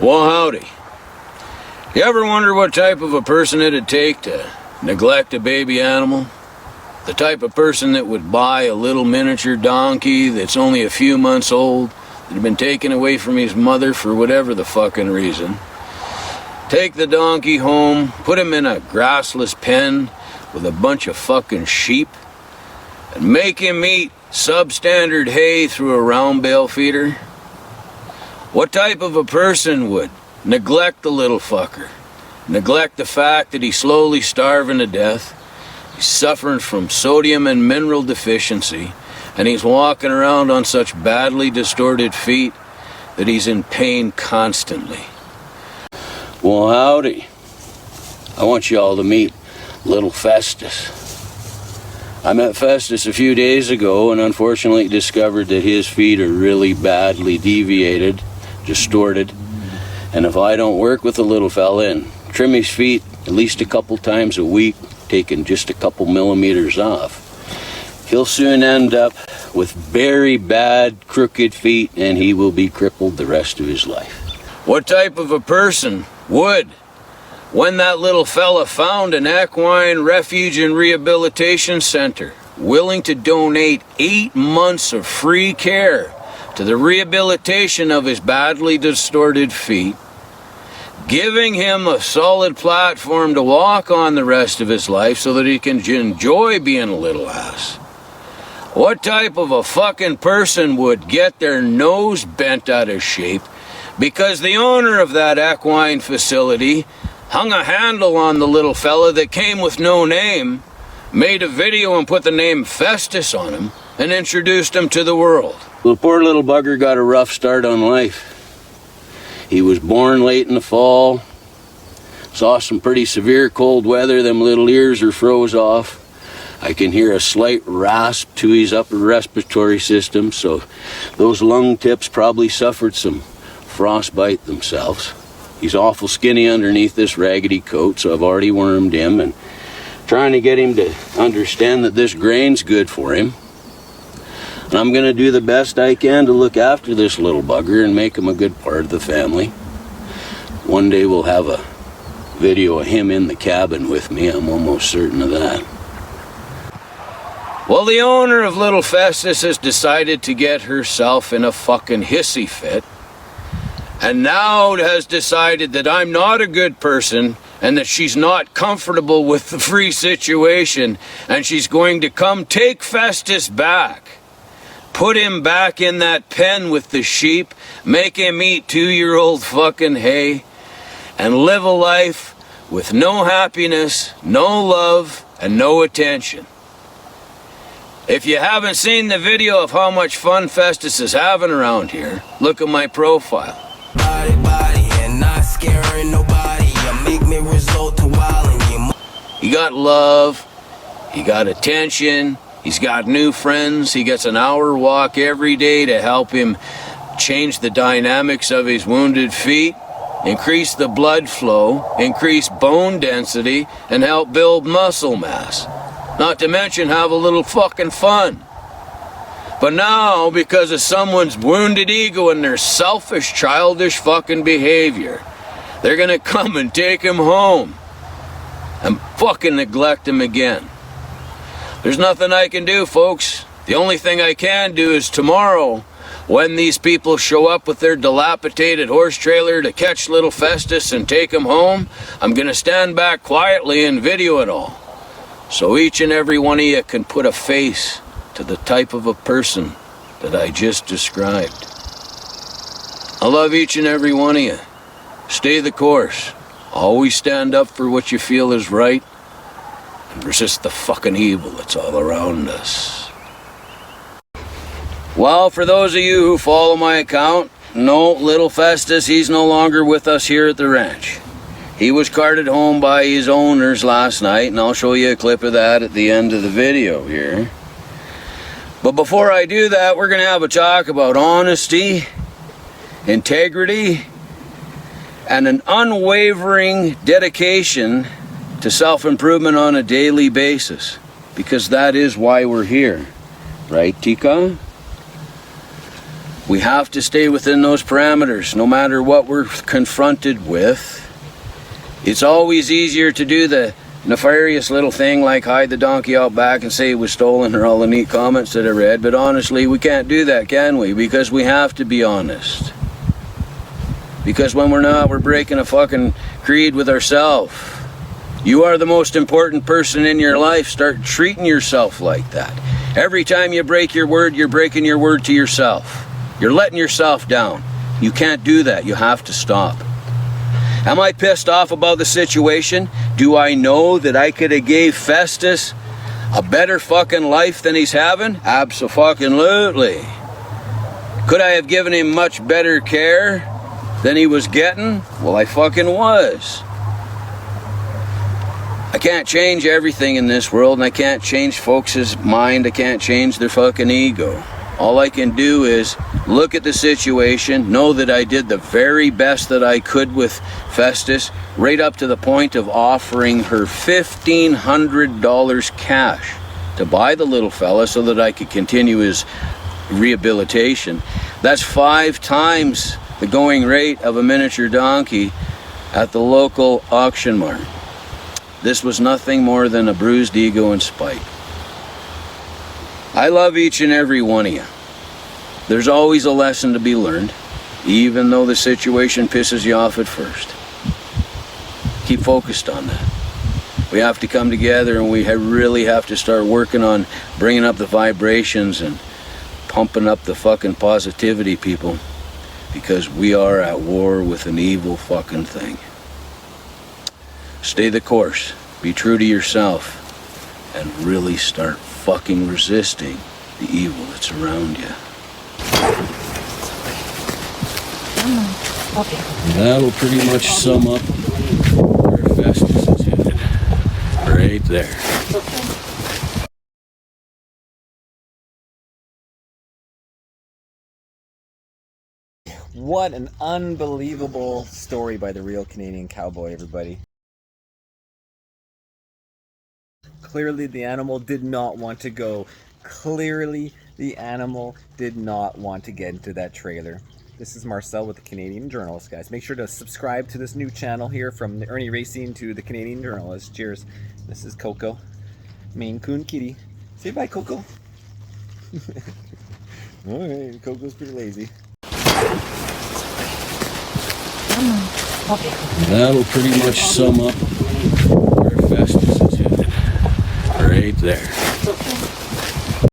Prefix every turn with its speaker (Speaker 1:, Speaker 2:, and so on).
Speaker 1: Well, howdy. You ever wonder what type of a person it'd take to neglect a baby animal? The type of person that would buy a little miniature donkey that's only a few months old, that had been taken away from his mother for whatever the fucking reason. Take the donkey home, put him in a grassless pen with a bunch of fucking sheep, and make him eat substandard hay through a round bale feeder? What type of a person would neglect the little fucker? Neglect the fact that he's slowly starving to death, he's suffering from sodium and mineral deficiency, and he's walking around on such badly distorted feet that he's in pain constantly. Well, howdy. I want you all to meet little Festus. I met Festus a few days ago and unfortunately discovered that his feet are really badly deviated, distorted, and if I don't work with the little fella and trim his feet at least a couple times a week, taking just a couple millimeters off, he'll soon end up with very bad crooked feet and he will be crippled the rest of his life. What type of a person would, when that little fella found an equine refuge and rehabilitation center willing to donate 8 months of free care to the rehabilitation of his badly distorted feet, giving him a solid platform to walk on the rest of his life so that he can enjoy being a little ass? What type of a fucking person would get their nose bent out of shape because the owner of that equine facility hung a handle on the little fella that came with no name, made a video and put the name Festus on him, and introduced him to the world? The poor little bugger got a rough start on life. He was born late in the fall, saw some pretty severe cold weather, them little ears are froze off. I can hear a slight rasp to his upper respiratory system, so those lung tips probably suffered some frostbite themselves. He's awful skinny underneath this raggedy coat, so I've already wormed him and trying to get him to understand that this grain's good for him. And I'm going to do the best I can to look after this little bugger and make him a good part of the family. One day we'll have a video of him in the cabin with me, I'm almost certain of that. Well, the owner of little Festus has decided to get herself in a fucking hissy fit, and now has decided that I'm not a good person and that she's not comfortable with the free situation, and she's going to come take Festus back. Put him back in that pen with the sheep, make him eat 2-year-old fucking hay, and live a life with no happiness, no love, and no attention. If you haven't seen the video of how much fun Festus is having around here, look at my profile.
Speaker 2: And not scaring nobody. You make me resort to wilding you.
Speaker 1: He got love, he got attention, he's got new friends, he gets an hour walk every day to help him change the dynamics of his wounded feet, increase the blood flow, increase bone density, and help build muscle mass. Not to mention have a little fucking fun. But now, because of someone's wounded ego and their selfish, childish fucking behavior, they're gonna come and take him home and fucking neglect him again. There's nothing I can do, folks. The only thing I can do is tomorrow, when these people show up with their dilapidated horse trailer to catch little Festus and take him home, I'm gonna stand back quietly and video it all, so each and every one of you can put a face to the type of a person that I just described. I love each and every one of you. Stay the course. Always stand up for what you feel is right, and resist the fucking evil that's all around us. Well, for those of you who follow my account, no, little Festus, he's no longer with us here at the ranch. He was carted home by his owners last night, and I'll show you a clip of that at the end of the video here. But before I do that, we're going to have a talk about honesty, integrity, and an unwavering dedication to self-improvement on a daily basis. Because that is why we're here. Right, Tika? We have to stay within those parameters, no matter what we're confronted with. It's always easier to do the nefarious little thing like hide the donkey out back and say it was stolen, or all the neat comments that I read, but honestly, we can't do that, can we? Because we have to be honest. Because when we're not, we're breaking a fucking creed with ourselves. You are the most important person in your life. Start treating yourself like that. Every time you break your word, you're breaking your word to yourself. You're letting yourself down. You can't do that. You have to stop. Am I pissed off about the situation? Do I know that I could have gave Festus a better fucking life than he's having? Abso-fucking-lutely. Could I have given him much better care than he was getting? Well, I fucking was. I can't change everything in this world, and I can't change folks' mind. I can't change their fucking ego. All I can do is look at the situation, know that I did the very best that I could with Festus, right up to the point of offering her $1,500 cash to buy the little fella so that I could continue his rehabilitation. That's 5 times the going rate of a miniature donkey at the local auction mart. This was nothing more than a bruised ego and spite. I love each and every one of you. There's always a lesson to be learned, even though the situation pisses you off at first. Keep focused on that. We have to come together, and we really have to start working on bringing up the vibrations and pumping up the fucking positivity, people, because we are at war with an evil fucking thing. Stay the course, be true to yourself, and really start fucking resisting the evil that's around you. That'll pretty much sum up where Festus is headed. Right there.
Speaker 3: What an unbelievable story by the real Canadian cowboy, everybody. Clearly the animal did not want to go. Clearly the animal did not want to get into that trailer. This is Marcel with the Canadian Journalist, guys. Make sure to subscribe to this new channel here, from the Irnieracing to the Canadian Journalist. Cheers. This is Coco, Maine Coon Kitty. Say bye, Coco. Alright, Coco's pretty lazy.
Speaker 1: That'll pretty much sum up where Festus is headed. Right there.